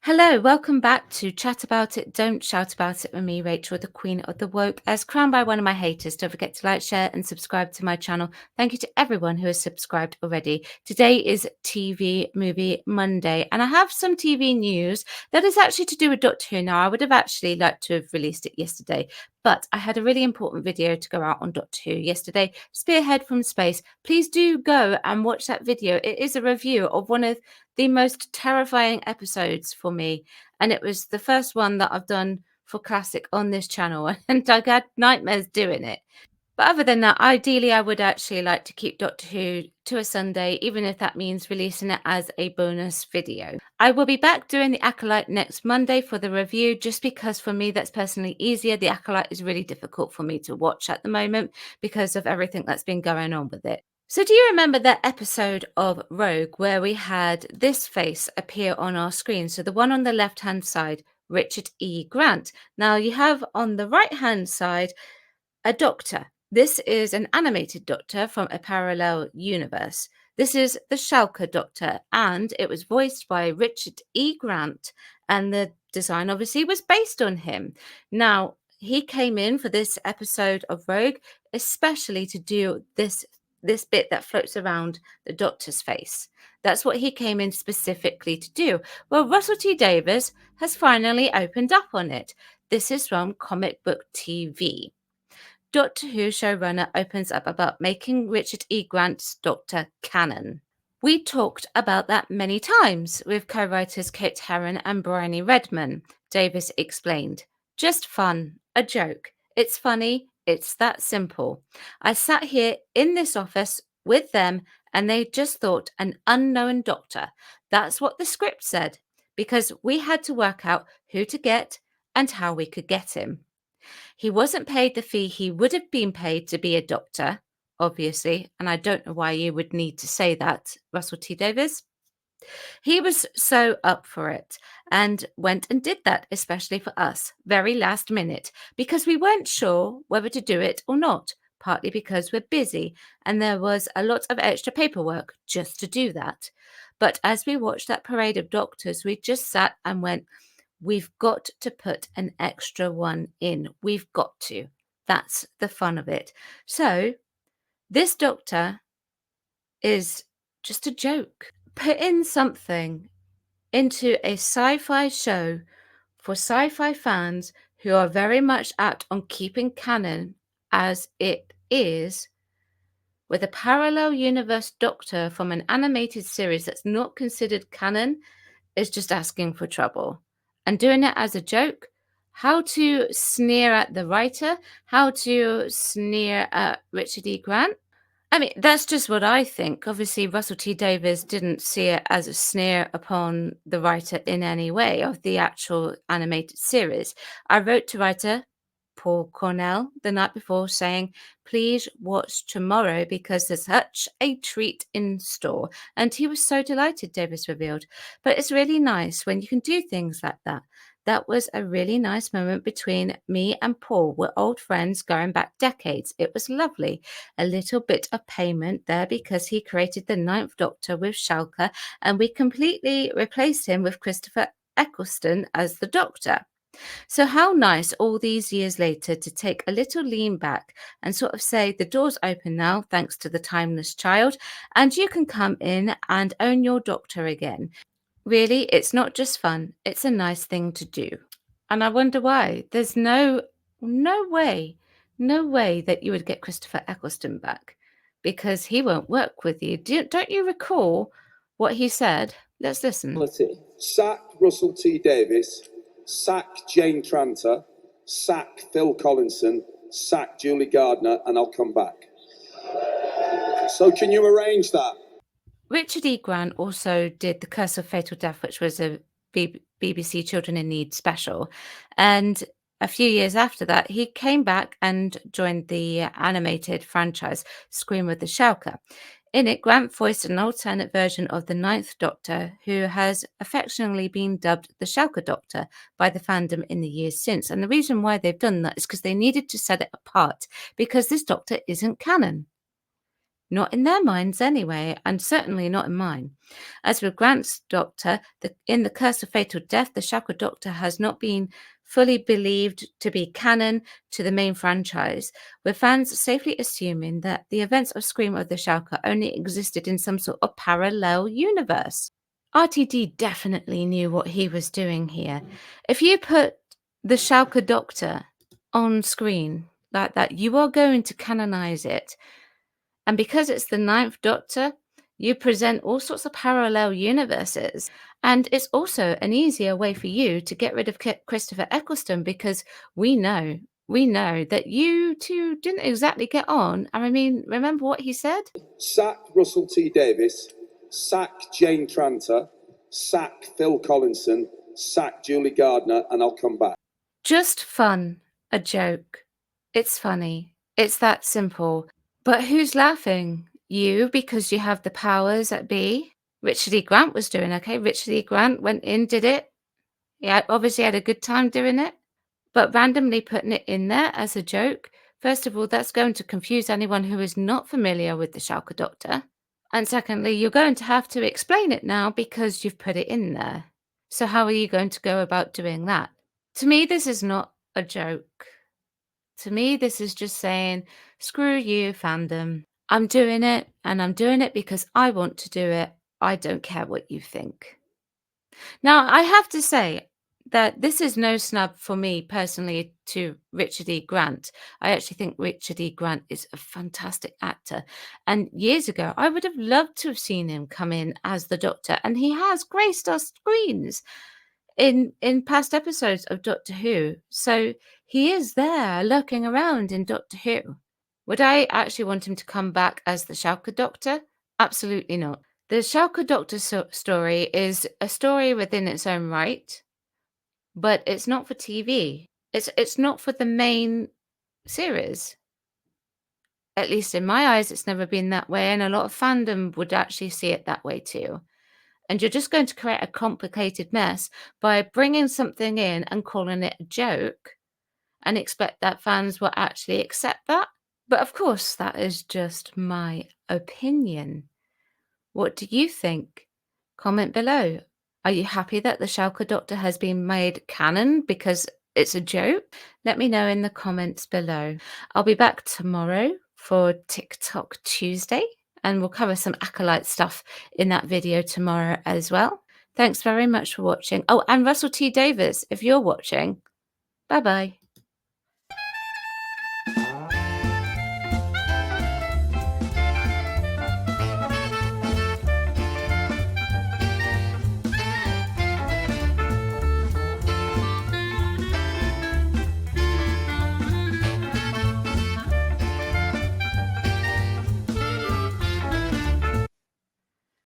Hello, welcome back to Chat About It, Don't Shout About It with me, Rachel, the Queen of the Woke, as crowned by one of my haters. Don't forget to like, share, and subscribe to my channel. Thank you to everyone who has subscribed already. Today is TV Movie Monday, and I have some TV news that is actually to do with Doctor Who. Now, I would have actually liked to have released it yesterday, but I had a really important video to go out on Doctor Who yesterday, Spearhead from Space. Please do go and watch that video. It is a review of one of the most terrifying episodes for me, and it was the first one that I've done for Classic on this channel, and I had nightmares doing it. But other than that, ideally I would actually like to keep Doctor Who to a Sunday, even if that means releasing it as a bonus video. I will be back doing The Acolyte next Monday for the review, just because for me that's personally easier. The Acolyte is really difficult for me to watch at the moment because of everything that's been going on with it. So do you remember that episode of Rogue where we had this face appear on our screen? So the one on the left-hand side, Richard E. Grant. Now you have on the right-hand side a doctor. This is an animated doctor from a parallel universe. This is the Shalka Doctor, and it was voiced by Richard E. Grant, and the design obviously was based on him. Now, he came in for this episode of Rogue, especially to do this bit that floats around the doctor's face. That's what he came in specifically to do. Well, Russell T Davies has finally opened up on it. This is from Comic Book TV. Doctor Who showrunner opens up about making Richard E. Grant's Doctor canon. We talked about that many times with co-writers Kate Herron and Bryony Redman, Davis explained. Just fun, a joke. It's funny, it's that simple. I sat here in this office with them and they just thought an unknown doctor. That's what the script said, because we had to work out who to get and how we could get him. He wasn't paid the fee he would have been paid to be a doctor, obviously, and I don't know why you would need to say that, Russell T Davies. He was so up for it and went and did that, especially for us, very last minute, because we weren't sure whether to do it or not, partly because we're busy and there was a lot of extra paperwork just to do that. But as we watched that parade of doctors, we just sat and went, we've got to put an extra one in. We've got to. That's the fun of it. So this doctor is just a joke. Put in something into a sci-fi show for sci-fi fans who are very much out on keeping canon as it is, with a parallel universe doctor from an animated series that's not considered canon, is just asking for trouble. And doing it as a joke, how to sneer at the writer, how to sneer at Richard E. Grant. I mean, that's just what I think. Obviously, Russell T Davies didn't see it as a sneer upon the writer in any way of the actual animated series. I wrote to writer Paul Cornell the night before saying, please watch tomorrow because there's such a treat in store. And he was so delighted, Davies revealed. But it's really nice when you can do things like that. That was a really nice moment between me and Paul. We're old friends going back decades. It was lovely. A little bit of payment there because he created the Ninth Doctor with Shalka, and we completely replaced him with Christopher Eccleston as the Doctor. So how nice all these years later to take a little lean back and sort of say the door's open now thanks to the timeless child, and you can come in and own your Doctor again. Really, it's not just fun, it's a nice thing to do. And I wonder why. There's no way that you would get Christopher Eccleston back, because he won't work with you. Don't you recall what he said? Let's listen. Sack Russell T Davies, sack Jane Tranter, sack Phil Collinson, sack Julie Gardner, and I'll come back. So can you arrange that? Richard E. Grant also did The Curse of Fatal Death, which was a BBC Children in Need special. And a few years after that, he came back and joined the animated franchise Scream of the Shalka. In it, Grant voiced an alternate version of the Ninth Doctor, who has affectionately been dubbed the Shalka Doctor by the fandom in the years since. And the reason why they've done that is because they needed to set it apart, because this Doctor isn't canon. Not in their minds anyway, and certainly not in mine. As with Grant's Doctor, in The Curse of Fatal Death, the Shalka Doctor has not been fully believed to be canon to the main franchise, with fans safely assuming that the events of Scream of the Shalka only existed in some sort of parallel universe. RTD definitely knew what he was doing here. If you put the Shalka Doctor on screen like that, you are going to canonize it. And because it's the Ninth Doctor, you present all sorts of parallel universes. And it's also an easier way for you to get rid of Christopher Eccleston, because we know that you two didn't exactly get on. And I mean, remember what he said? Sack Russell T Davies, sack Jane Tranter, sack Phil Collinson, sack Julie Gardner, and I'll come back. Just fun, a joke. It's funny. It's that simple. But who's laughing? You, because you have the powers that be? Richard E. Grant was doing okay. Richard E. Grant went in, did it. Yeah, obviously had a good time doing it. But randomly putting it in there as a joke, first of all, that's going to confuse anyone who is not familiar with the Shalka Doctor. And secondly, you're going to have to explain it now because you've put it in there. So how are you going to go about doing that? To me, this is not a joke. To me, this is just saying, screw you, fandom. I'm doing it, and I'm doing it because I want to do it. I don't care what you think. Now, I have to say that this is no snub for me personally to Richard E. Grant. I actually think Richard E. Grant is a fantastic actor. And years ago, I would have loved to have seen him come in as the Doctor, and he has graced our screens in past episodes of Doctor Who. So he is there lurking around in Doctor Who. Would I actually want him to come back as the Shalka Doctor? Absolutely not. The Shalka Doctor story is a story within its own right, but it's not for TV. It's not for the main series. At least in my eyes, it's never been that way, and a lot of fandom would actually see it that way too. And you're just going to create a complicated mess by bringing something in and calling it a joke and expect that fans will actually accept that. But of course, that is just my opinion. What do you think? Comment below. Are you happy that the Shalka Doctor has been made canon because it's a joke? Let me know in the comments below. I'll be back tomorrow for TikTok Tuesday, and we'll cover some Acolyte stuff in that video tomorrow as well. Thanks very much for watching. Oh, and Russell T Davies, if you're watching, bye-bye.